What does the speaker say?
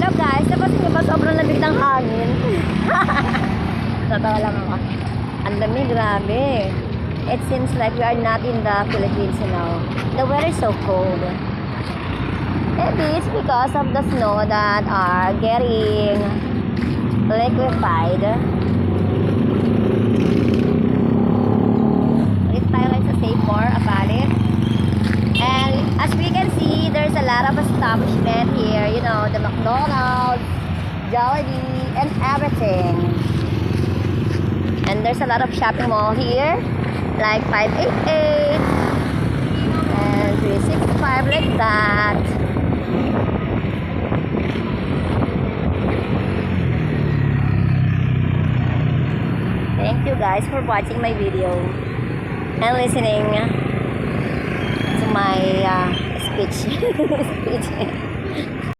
hirap guys. Tapos nyo ba sobrang lamig ng hangin? Natawa lang ako. Ang lamig, grabe. It seems like we are not in the Philippines, you know. The weather is so cold. Maybe it's because of the snow that are getting liquified. Dito tayo ngayon sa Visiting Apalit. And as we can see, there's a lot of establishment here. You know, the McDonald's, Jollibee, and everything. And there's a lot of shopping mall here, like 588 and 365, like that. Thank you guys for watching my video and listening to my speech.